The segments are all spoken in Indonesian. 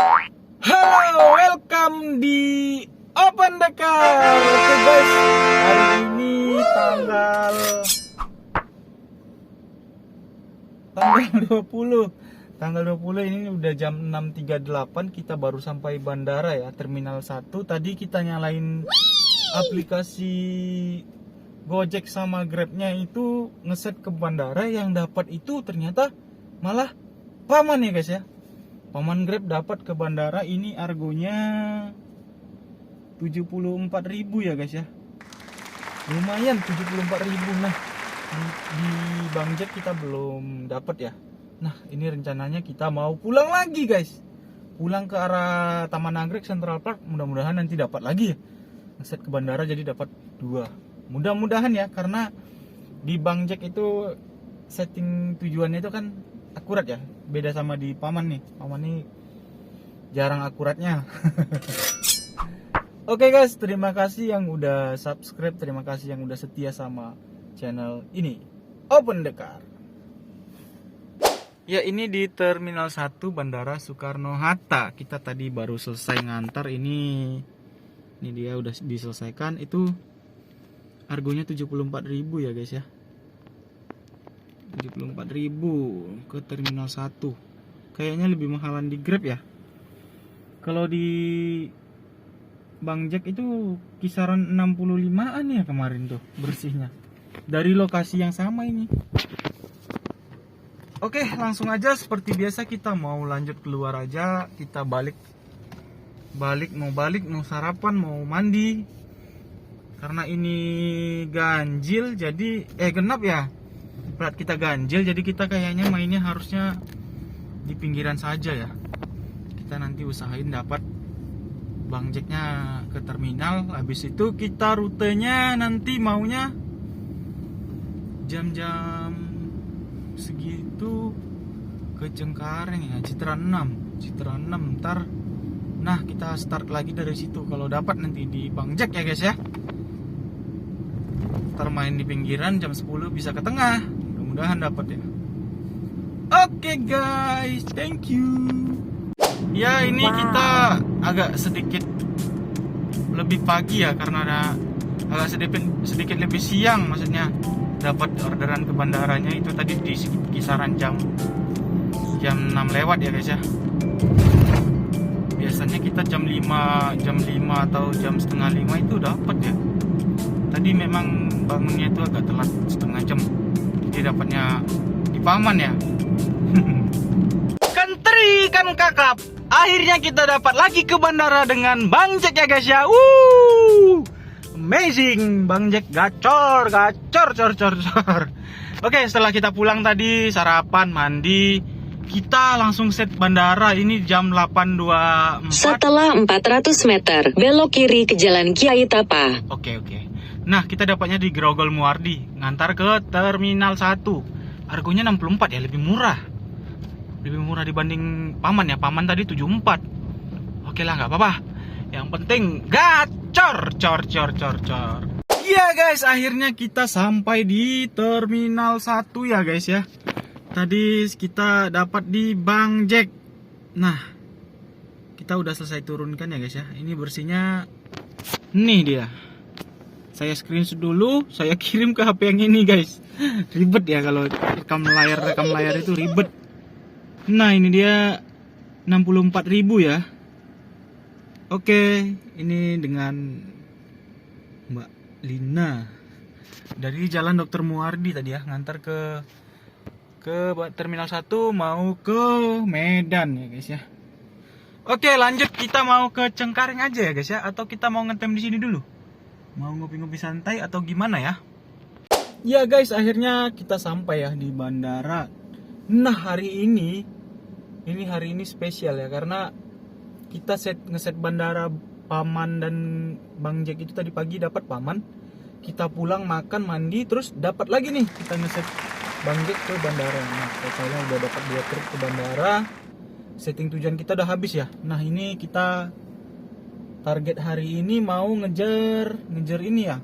Halo, welcome di Open Dekar. Oke guys, hari ini tanggal 20 ini udah jam 6.38. Kita baru sampai bandara ya, Terminal 1. Tadi kita nyalain aplikasi Gojek sama Grabnya itu ngeset ke bandara. Yang dapat itu ternyata malah Paman ya guys ya. Paman Grab dapat ke bandara ini argonya 74.000 ya guys ya. Lumayan 74.000. Nah, di Bang Jack kita belum dapat ya. Nah, ini rencananya kita mau pulang lagi guys. Pulang ke arah Taman Nagrek Central Park, mudah-mudahan nanti dapat lagi ya. Ngeset ke bandara jadi dapat 2. Mudah-mudahan ya, karena di Bang Jack itu setting tujuannya itu kan akurat ya. Beda sama di Paman nih. Paman nih jarang akuratnya. Oke guys, terima kasih yang udah subscribe, terima kasih yang udah setia sama channel ini Open Dekar. Ya, ini di Terminal 1 Bandara Soekarno-Hatta. Kita tadi baru selesai ngantar ini dia udah diselesaikan. Itu harganya 74.000 ya guys ya. 74.000 ke Terminal 1. Kayaknya lebih mahalan di Grab ya. Kalau di Bang Jack itu kisaran 65-an ya kemarin tuh bersihnya. Dari lokasi yang sama ini. Oke, langsung aja seperti biasa kita mau lanjut keluar aja. Kita balik mau sarapan, mau mandi. Karena ini ganjil jadi genap ya. Plat kita ganjil, jadi kita kayaknya mainnya harusnya di pinggiran saja ya. Kita nanti usahain dapat Bang Jacknya ke terminal. Habis itu kita rutenya nanti maunya jam-jam segitu ke Cengkareng ya, Citra 6 ntar. Nah, kita start lagi dari situ kalau dapat nanti di Bang Jack ya guys ya. Ntar main di pinggiran jam 10 bisa ke tengah. Mudah-mudahan dapat ya. Oke guys, thank you. Ya, ini kita agak sedikit lebih pagi ya, karena ada agak sedikit lebih siang, maksudnya dapat orderan ke bandaranya itu tadi di kisaran jam 6 lewat ya guys ya. Biasanya kita jam 5 atau jam setengah 5 itu dapat ya. Tadi memang bangunnya itu agak telat setengah jam, jadi dapatnya di Paman ya. Kentri kan kakap, akhirnya kita dapat lagi ke bandara dengan Bang Jack ya guys ya. Amazing, Bang Jack gacor. Oke, setelah kita pulang tadi sarapan, mandi, kita langsung set bandara. Ini jam 8.24. Setelah 400 meter, belok kiri ke Jalan Kiai Tapa. Oke. Nah, kita dapatnya di Grogol Muardi, ngantar ke Terminal 1. Harganya 64 ya, lebih murah. Lebih murah dibanding Paman ya. Paman tadi 74. Oke lah, nggak apa-apa. Yang penting gacor. Iya guys, akhirnya kita sampai di Terminal 1 ya guys ya. Tadi kita dapat di Bang Jack. Nah, kita udah selesai turunkan ya guys ya. Ini bersihnya nih dia. Saya screenshot dulu, saya kirim ke HP yang ini guys. Ribet ya kalau rekam layar itu ribet. Nah, ini dia 64.000 ya. Oke, ini dengan Mbak Lina dari Jalan Dr. Muardi tadi ya, ngantar ke Terminal 1 mau ke Medan ya guys ya. Oke, lanjut, kita mau ke Cengkareng aja ya guys ya, atau kita mau ngetem di sini dulu? Mau ngopi-ngopi santai atau gimana ya? Ya guys, akhirnya kita sampai ya di bandara. Nah, hari ini spesial ya, karena kita ngeset bandara Paman dan Bang Jack itu tadi pagi dapat Paman. Kita pulang makan mandi terus dapat lagi nih kita ngeset Bang Jack ke bandara. Nah, totalnya udah dapat 2 trip ke bandara. Setting tujuan kita udah habis ya. Nah, ini kita target hari ini mau ngejar ini ya.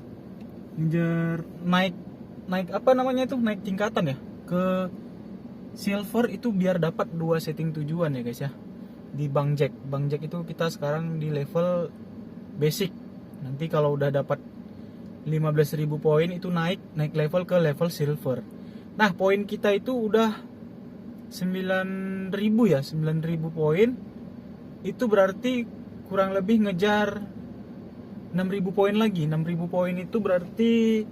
Ngejar naik apa namanya itu? Naik tingkatan ya ke silver itu biar dapat 2 setting tujuan ya guys ya. di Bang Jack. Bang Jack itu kita sekarang di level basic. Nanti kalau udah dapat 15.000 poin itu naik level ke level silver. Nah, poin kita itu udah 9.000 ya, 9.000 poin. Itu berarti kurang lebih ngejar 6.000 poin lagi. 6.000 poin itu berarti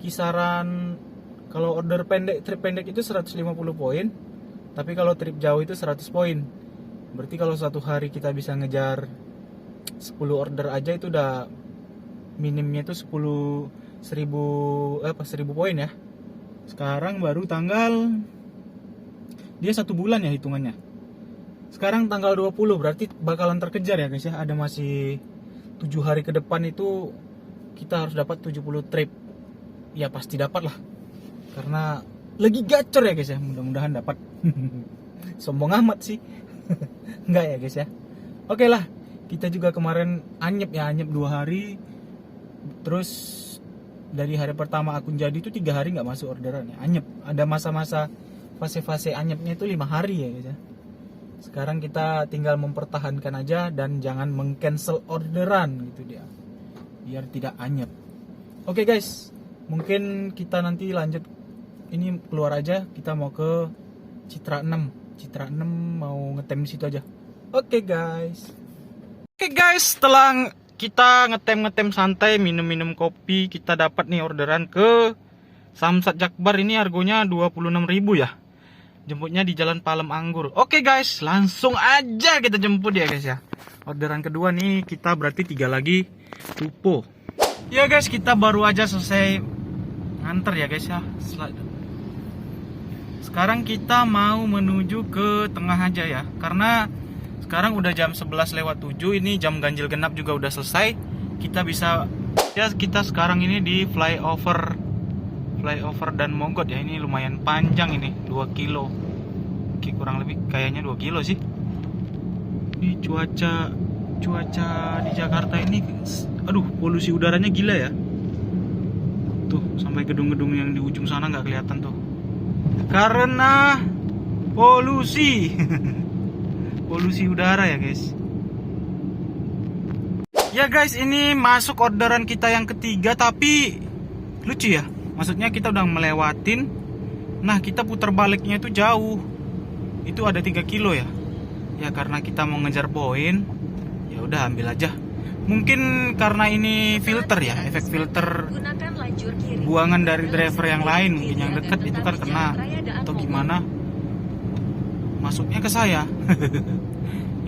kisaran, kalau order pendek, trip pendek itu 150 poin. Tapi kalau trip jauh itu 100 poin. Berarti kalau satu hari kita bisa ngejar 10 order aja itu udah minimnya itu 10.000 poin ya. Sekarang baru tanggal, dia 1 bulan ya hitungannya. Sekarang tanggal 20, berarti bakalan terkejar ya guys ya. Ada masih 7 hari ke depan itu kita harus dapat 70 trip. Ya pasti dapat lah. Karena lagi gacor ya guys ya. Mudah-mudahan dapat. Sombong amat sih. Enggak ya guys ya. Oke lah. Kita juga kemarin anyep 2 hari. Terus dari hari pertama akun jadi itu 3 hari nggak masuk orderan ya. Anyep. Ada masa-masa fase-fase anyepnya itu 5 hari ya guys ya. Sekarang kita tinggal mempertahankan aja dan jangan meng-cancel orderan gitu dia. Biar tidak anyep. Oke guys, mungkin kita nanti lanjut. Ini keluar aja, kita mau ke Citra 6. Citra 6 mau ngetem di situ aja. Oke guys. Oke guys, setelah kita ngetem santai, minum kopi, kita dapat nih orderan ke Samsat Jakbar. Ini harganya 26.000 ya. Jemputnya di Jalan Palem Anggur. Oke guys, langsung aja kita jemput ya guys ya. Orderan kedua nih, kita berarti 3 lagi tupo. Ya guys, kita baru aja selesai nganter ya guys ya. Sekarang kita mau menuju ke tengah aja ya. Karena sekarang udah jam 11:07. Ini jam ganjil genap juga udah selesai. Kita bisa ya, kita sekarang ini di flyover dan Mogot ya. Ini lumayan panjang ini, 2 kilo. Oke, kurang lebih kayaknya 2 kilo sih. Ini cuaca di Jakarta ini, aduh, polusi udaranya gila ya. Tuh, sampai gedung-gedung yang di ujung sana nggak kelihatan tuh. Karena polusi. Polusi udara ya guys. Ya guys, ini masuk orderan kita yang ketiga, tapi lucu ya. Maksudnya kita udah melewatin. Nah, kita putar baliknya itu jauh. Itu ada 3 kilo ya. Ya karena kita mau ngejar poin, ya udah ambil aja. Mungkin karena ini filter ya, efek filter buangan dari driver yang lain, mungkin yang dekat itu kan kena atau gimana. Masuknya ke saya.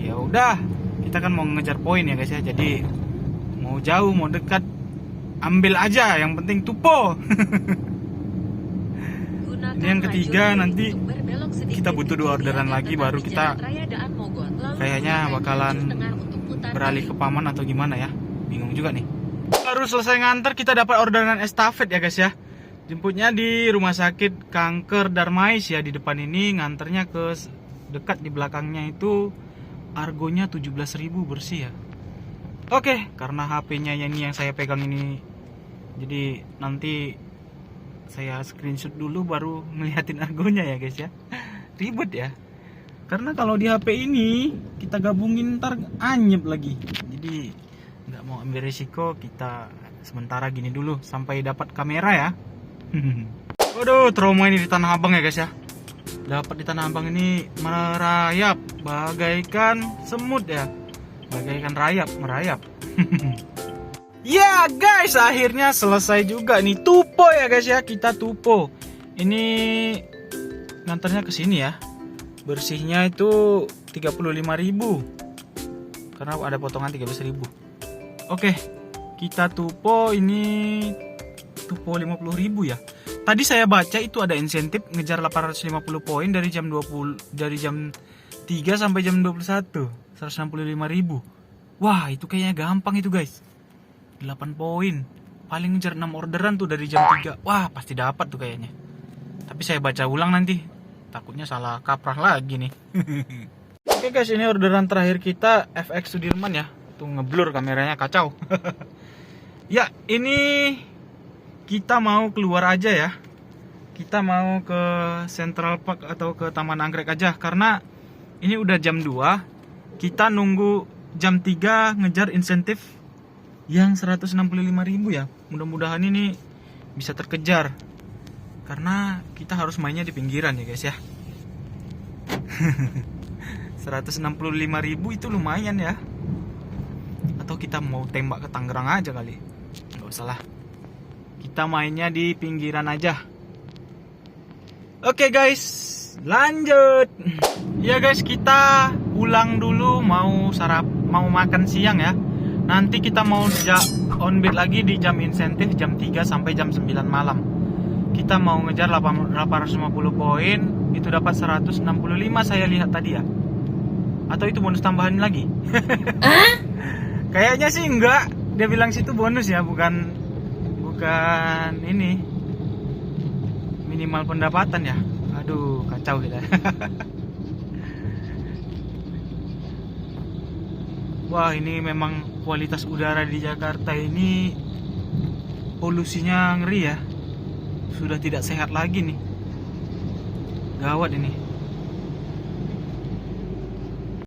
Ya udah, kita kan mau ngejar poin ya guys ya. Jadi mau jauh mau dekat ambil aja, yang penting tupo. Ini yang ketiga, nanti kita butuh 2 orderan lagi baru kita kayaknya bakalan beralih ke Paman atau gimana ya. Bingung juga nih. Baru selesai nganter, kita dapat orderan estafet ya guys ya. Jemputnya di Rumah Sakit Kanker Darmais ya, di depan ini. Nganternya ke dekat di belakangnya itu argonya 17.000 bersih ya. Oke, karena HP-nya ini yang saya pegang ini, jadi nanti saya screenshot dulu baru ngeliatin argonya ya guys ya. Ribet ya. Karena kalau di HP ini kita gabungin ntar anyep lagi. Jadi nggak mau ambil risiko, kita sementara gini dulu sampai dapat kamera ya. Waduh, trauma ini di Tanah Abang ya guys ya. Dapat di Tanah Abang ini merayap bagaikan semut ya. Bagaikan merayap. Ya guys, akhirnya selesai juga nih tupo ya guys ya. Kita tupo. Ini nganternya ke sini ya. Bersihnya itu 35.000. Karena ada potongan 13.000. Oke, kita tupo ini tupo 50.000 ya. Tadi saya baca itu ada insentif ngejar 850 poin dari jam 3 sampai jam 21. 165.000. Wah, itu kayaknya gampang itu guys. 8 poin. Paling ngejar 6 orderan tuh dari jam 3. Wah, pasti dapat tuh kayaknya. Tapi saya baca ulang nanti. Takutnya salah kaprah lagi nih. Oke guys, ini orderan terakhir kita FX Sudirman ya. Tuh ngeblur kameranya, kacau. Ya, ini kita mau keluar aja ya. Kita mau ke Central Park atau ke Taman Anggrek aja. Karena ini udah jam 2. kita nunggu jam 3 ngejar insentif yang 165.000 ya. Mudah-mudahan ini bisa terkejar. Karena kita harus mainnya di pinggiran ya guys ya. 165.000 itu lumayan ya. Atau kita mau tembak ke Tangerang aja kali. Gak usah lah. Kita mainnya di pinggiran aja. Oke guys, lanjut. Ya guys, kita pulang dulu, mau makan siang ya. Nanti kita mau on beat lagi di jam insentif jam 3 sampai jam 9 malam. Kita mau ngejar 850 poin, itu dapat 165 saya lihat tadi ya. Atau itu bonus tambahan lagi? Kayaknya sih enggak. Dia bilang situ bonus ya, bukan ini minimal pendapatan ya. Aduh, kacau kita. Wah, ini memang kualitas udara di Jakarta ini polusinya ngeri ya. Sudah tidak sehat lagi nih. Gawat ini.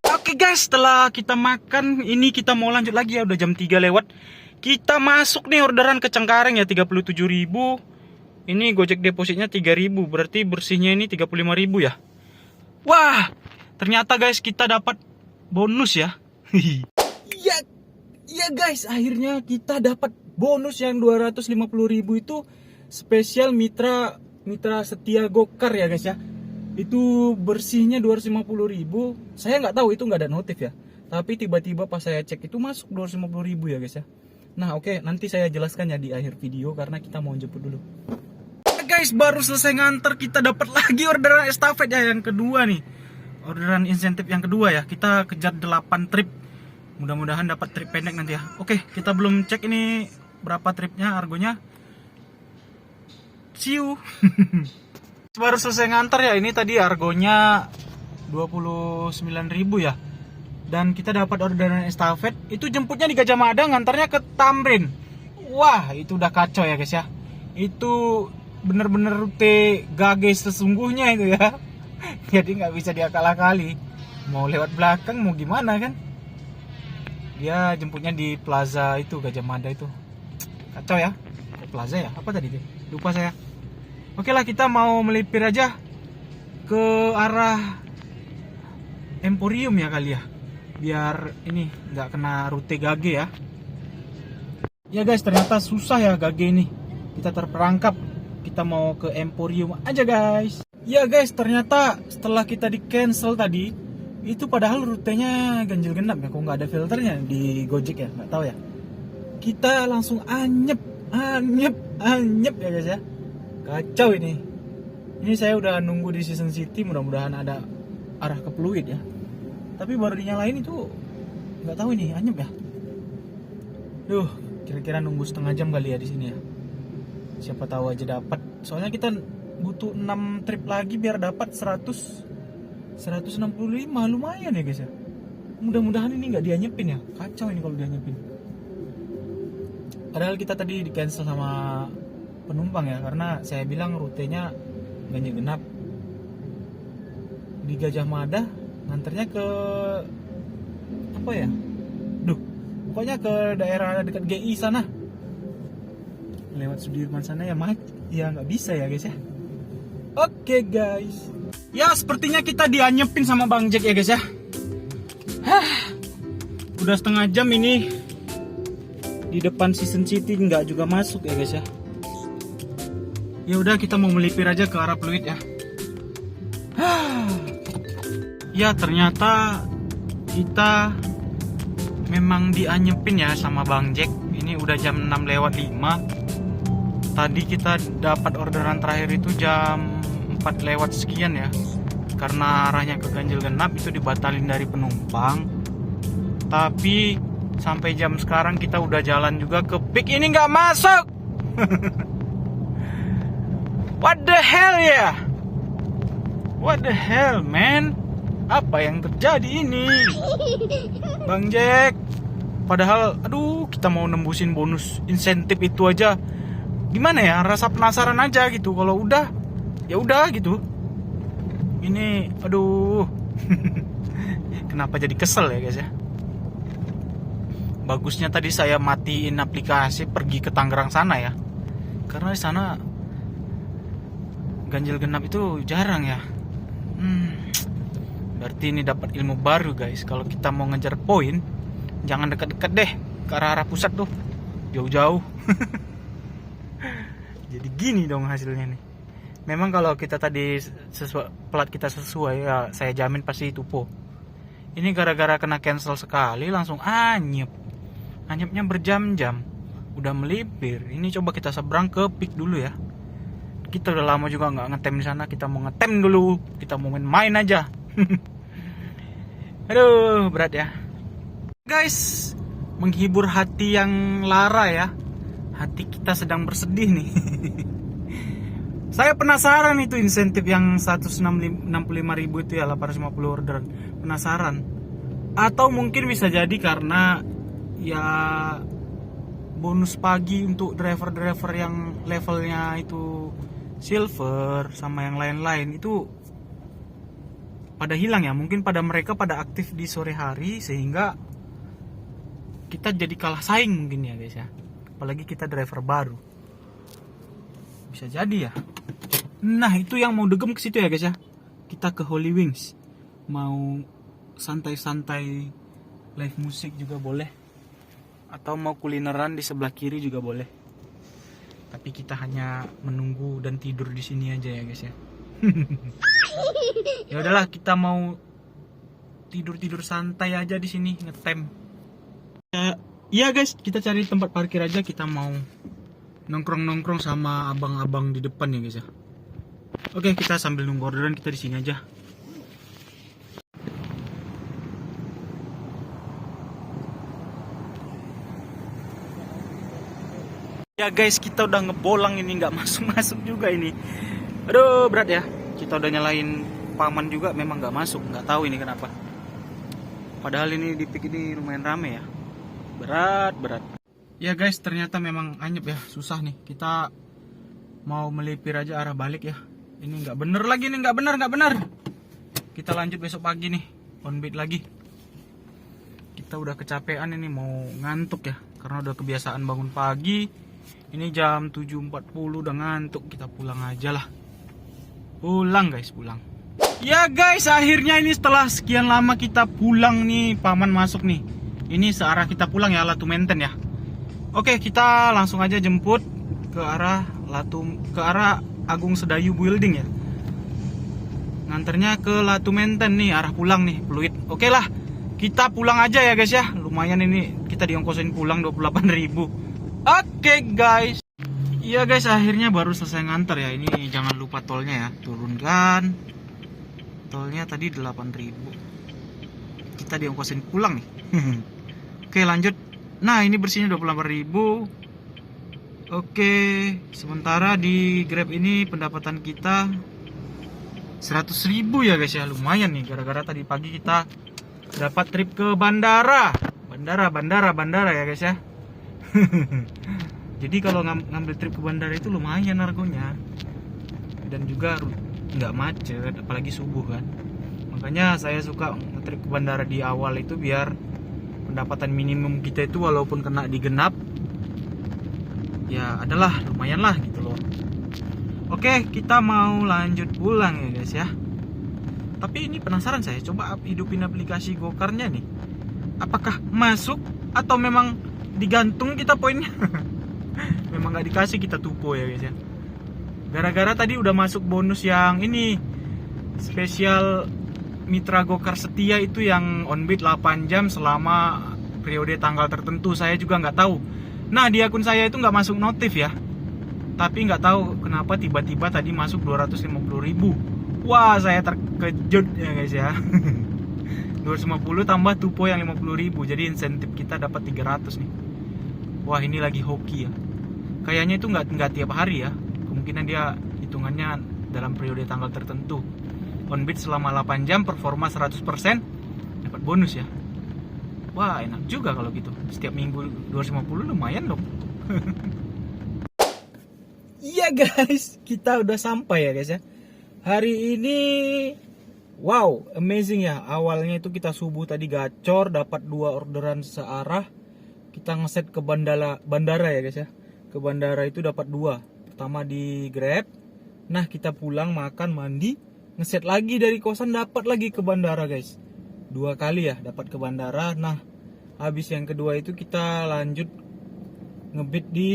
Oke guys, setelah kita makan, ini kita mau lanjut lagi ya. Udah jam 3 lewat. Kita masuk nih orderan ke Cengkareng ya, 37.000. Ini Gojek depositnya 3.000, berarti bersihnya ini 35.000 ya. Wah, ternyata guys kita dapat bonus ya. Ya guys, akhirnya kita dapat bonus yang 250.000 itu spesial mitra setia Gokar ya guys ya. Itu bersihnya 250.000. Saya nggak tahu, itu nggak ada notif ya. Tapi tiba-tiba pas saya cek itu masuk 250.000 ya guys ya. Nah oke, nanti saya jelaskan ya di akhir video karena kita mau jemput dulu. Guys, baru selesai nganter, kita dapat lagi orderan estafet ya yang kedua nih. Orderan insentif yang kedua ya. Kita kejar 8 trip. Mudah-mudahan dapat trip pendek nanti ya. Oke, kita belum cek ini berapa tripnya, argonya. See you. Baru selesai nganter ya. Ini tadi argonya 29.000 ya. Dan kita dapat orderan estafet. Itu jemputnya di Gajah Mada, ngantarnya ke Tamrin. Wah, itu udah kacau ya guys ya. Itu bener-bener rute gages sesungguhnya itu ya. Jadi nggak bisa diakal-akali. Mau lewat belakang mau gimana kan. Dia jemputnya di plaza itu, Gajah Mada itu. Kacau ya. Plaza ya? Apa tadi itu? Lupa saya. Oke lah, kita mau melipir aja ke arah Emporium ya kali ya. Biar ini nggak kena rute Gage ya. Ya guys, ternyata susah ya Gage ini. Kita terperangkap. Kita mau ke Emporium aja guys. Ya guys, ternyata setelah kita di cancel tadi, itu padahal rutenya ganjil genap ya. Kok nggak ada filternya di Gojek ya? Nggak tahu ya. Kita langsung anyep ya guys ya. Kacau ini. Ini saya udah nunggu di Season City, mudah-mudahan ada arah ke Pluit ya. Tapi baru dinyalain itu nggak tahu ini anyep ya. Duh, kira-kira nunggu setengah jam kali ya di sini ya. Siapa tahu aja dapat. Soalnya kita butuh 6 trip lagi biar dapat 165, lumayan ya guys ya. Mudah-mudahan ini nggak dianyepin ya. Kacau ini kalau dianyepin. Padahal kita tadi di cancel sama penumpang ya, karena saya bilang rutenya ganjil genap. Di Gajah Mada nganternya ke apa ya? Duh, pokoknya ke daerah dekat GI sana. Lewat Sudirman sana ya, ya nggak bisa ya guys ya. Oke guys. Ya sepertinya kita dianyepin sama Bang Jack ya guys ya. Udah setengah jam ini di depan Season City, nggak juga masuk ya guys ya. Ya udah, kita mau melipir aja ke arah Pluit ya. Ya ternyata kita memang dianyepin ya sama Bang Jack. Ini udah jam 6 lewat 5. Tadi kita dapat orderan terakhir itu jam 4 lewat sekian ya. Karena arahnya ke ganjil genap, itu dibatalin dari penumpang. Tapi sampai jam sekarang kita udah jalan juga ke Peak, ini nggak masuk. What the hell ya? What the hell man? Apa yang terjadi ini? Bang Jack. Padahal aduh, kita mau nembusin bonus insentif itu aja. Gimana ya? Rasa penasaran aja gitu. Kalau udah ya udah gitu. Ini aduh. kenapa jadi kesel ya guys ya. Bagusnya tadi saya matiin aplikasi pergi ke Tangerang sana ya, karena di sana ganjil genap itu jarang ya. Berarti ini dapat ilmu baru guys. Kalau kita mau ngejar poin, jangan dekat-dekat deh ke arah pusat tuh, jauh-jauh. Jadi gini dong hasilnya nih. Memang kalau kita tadi plat kita sesuai ya, saya jamin pasti tupo. Ini gara-gara kena cancel sekali langsung anyep. Anyepnya berjam-jam. Udah melipir. Ini coba kita seberang ke Peak dulu ya. Kita udah lama juga nggak ngetem di sana. Kita mau ngetem dulu. Kita mau main-main aja. Aduh, berat ya. Guys, menghibur hati yang lara ya. Hati kita sedang bersedih nih. Saya penasaran itu insentif yang 165.000 itu ya, 850 orderan. Penasaran. Atau mungkin bisa jadi karena ya bonus pagi untuk driver-driver yang levelnya itu silver sama yang lain-lain itu pada hilang ya. Mungkin pada mereka pada aktif di sore hari sehingga kita jadi kalah saing mungkin ya guys ya. Apalagi kita driver baru. Bisa jadi ya. Nah, itu yang mau degem ke situ ya guys ya. Kita ke Holy Wings. Mau santai-santai live musik juga boleh. Atau mau kulineran di sebelah kiri juga boleh. Tapi kita hanya menunggu dan tidur di sini aja ya guys ya. Ya udahlah, kita mau tidur-tidur santai aja di sini ngetem. Iya guys, kita cari tempat parkir aja. Kita mau nongkrong-nongkrong sama abang-abang di depan ya guys ya. Oke, kita sambil nunggu orderan kita di sini aja. Ya guys, kita udah ngebolang ini, nggak masuk-masuk juga ini. Aduh, berat ya. Kita udah nyalain paman juga, memang nggak masuk. Nggak tahu ini kenapa. Padahal ini di Peak ini lumayan rame ya. Berat. Ya guys, ternyata memang anyep ya, susah nih. Kita mau melipir aja arah balik ya. Ini nggak bener lagi nih, nggak bener. Kita lanjut besok pagi nih, on beat lagi. Kita udah kecapean ini, mau ngantuk ya, karena udah kebiasaan bangun pagi. Ini jam 7.40 udah ngantuk, kita pulang aja lah. Pulang guys, pulang. Ya guys, akhirnya ini setelah sekian lama kita pulang nih, paman masuk nih. Ini searah kita pulang ya, Latu Menten ya. Oke, kita langsung aja jemput ke arah Agung Sedayu Building ya. Nganternya ke Latu Menten nih, arah pulang nih, Pluit. Oke lah, kita pulang aja ya guys ya. Lumayan ini kita diongkosin pulang 28.000. Oke guys. Iya guys, akhirnya baru selesai nganter ya. Ini jangan lupa tolnya ya, turunkan. Tolnya tadi 8.000. Kita diongkosin pulang nih. Oke, lanjut. Nah, ini bersihnya 28.000. Oke, sementara di Grab ini pendapatan kita 100.000 ya guys ya. Lumayan nih, gara-gara tadi pagi kita dapat trip ke bandara ya guys ya. Jadi kalau ngambil trip ke bandara itu lumayan harganya. Dan juga nggak macet, apalagi subuh kan. Makanya saya suka nge-trip ke bandara di awal itu biar pendapatan minimum kita itu walaupun kena digenap ya adalah lumayan lah gitu loh. Oke, kita mau lanjut pulang ya guys ya. Tapi ini penasaran saya, coba hidupin aplikasi Gokarnya nih. Apakah masuk atau memang digantung kita poinnya? Memang nggak dikasih, kita tupo ya guys ya. Gara-gara tadi udah masuk bonus yang ini spesial mitra Gokar setia itu yang on beat 8 jam selama periode tanggal tertentu. Saya juga nggak tahu. Nah, di akun saya itu nggak masuk notif ya. Tapi nggak tahu kenapa tiba-tiba tadi masuk 250.000. Wah, saya terkejut ya guys ya. 250 tambah tupo yang 50.000. Jadi insentif kita dapat 300 nih. Wah, ini lagi hoki ya. Kayaknya itu nggak tiap hari ya. Kemungkinan dia hitungannya dalam periode tanggal tertentu. On beat selama 8 jam, performa 100%, dapat bonus ya. Wah, enak juga kalau gitu. Setiap minggu 250 lumayan loh. Iya guys, kita udah sampai ya guys ya. Hari ini Wow, amazing ya. Awalnya itu kita subuh tadi gacor, dapat 2 orderan searah. Kita ngeset ke bandara ya guys ya. Ke bandara itu dapat 2. Pertama di Grab. Nah, kita pulang makan, mandi, ngeset lagi dari kosan dapat lagi ke bandara guys. 2 kali ya dapat ke bandara. Nah, habis yang kedua itu kita lanjut ngebit di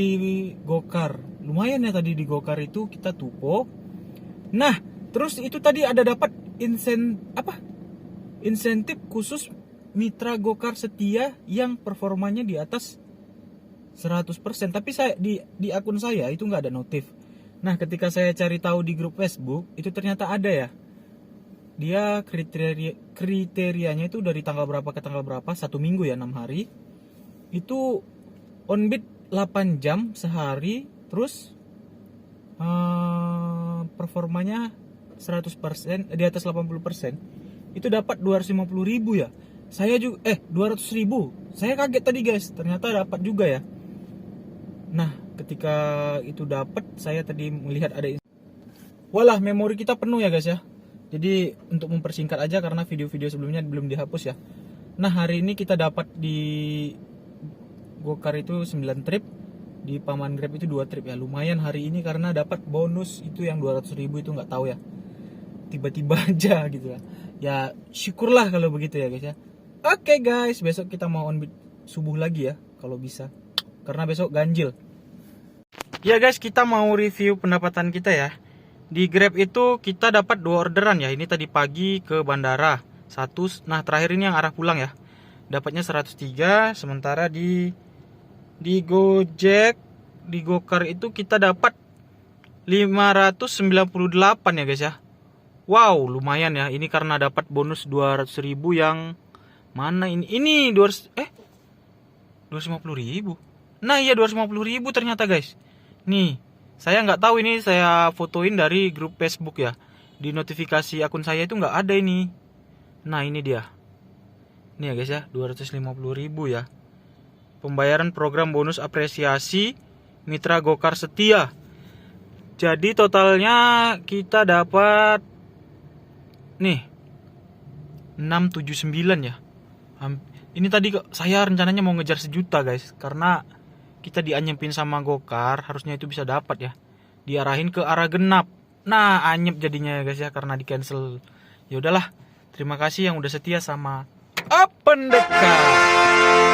Gokar. Lumayan ya tadi di Gokar itu kita tupo. Nah, terus itu tadi ada dapat insentif khusus mitra Gokar setia yang performanya di atas 100%. Tapi saya di akun saya itu nggak ada notif. Nah, ketika saya cari tahu di grup Facebook itu ternyata ada ya. Dia kriterianya itu dari tanggal berapa ke tanggal berapa, 1 minggu ya, 6 hari. Itu on bid 8 jam sehari, terus performanya 100%, di atas 80%, itu dapat 250.000 ya. Saya juga 200.000. Saya kaget tadi guys, ternyata dapat juga ya. Nah, ketika itu dapat, saya tadi melihat ada walah, memori kita penuh ya guys ya. Jadi untuk mempersingkat aja karena video-video sebelumnya belum dihapus ya. Nah, hari ini kita dapat di Gokar itu 9 trip, di Paman Grab itu 2 trip ya. Lumayan hari ini karena dapat bonus itu yang 200.000 itu nggak tahu ya. Tiba-tiba aja gitu ya. Ya syukurlah kalau begitu ya guys ya. Oke guys, besok kita mau on bid subuh lagi ya kalau bisa. Karena besok ganjil. Ya guys, kita mau review pendapatan kita ya. Di Grab itu kita dapat 2 orderan ya. Ini tadi pagi ke bandara. Nah terakhir ini yang arah pulang ya. Dapatnya 103, sementara di Gojek, di Gokar itu kita dapat 598 ya guys ya. Wow, lumayan ya. Ini karena dapat bonus 200.000 yang mana ini? Ini 250.000. Nah, iya 250.000 ternyata guys. Nih, saya nggak tahu ini, saya fotoin dari grup Facebook ya. Di notifikasi akun saya itu nggak ada ini. Nah, ini dia. Ini ya guys ya, 250.000 ya. Pembayaran program bonus apresiasi mitra Gokar setia. Jadi totalnya kita dapat nih 679 ya. Ini tadi saya rencananya mau ngejar 1 juta guys, karena kita dianyepin sama Gokar, harusnya itu bisa dapat ya. Diarahin ke arah genap. Nah, anyep jadinya ya guys ya karena di cancel. Ya udahlah. Terima kasih yang udah setia sama Open Dekat.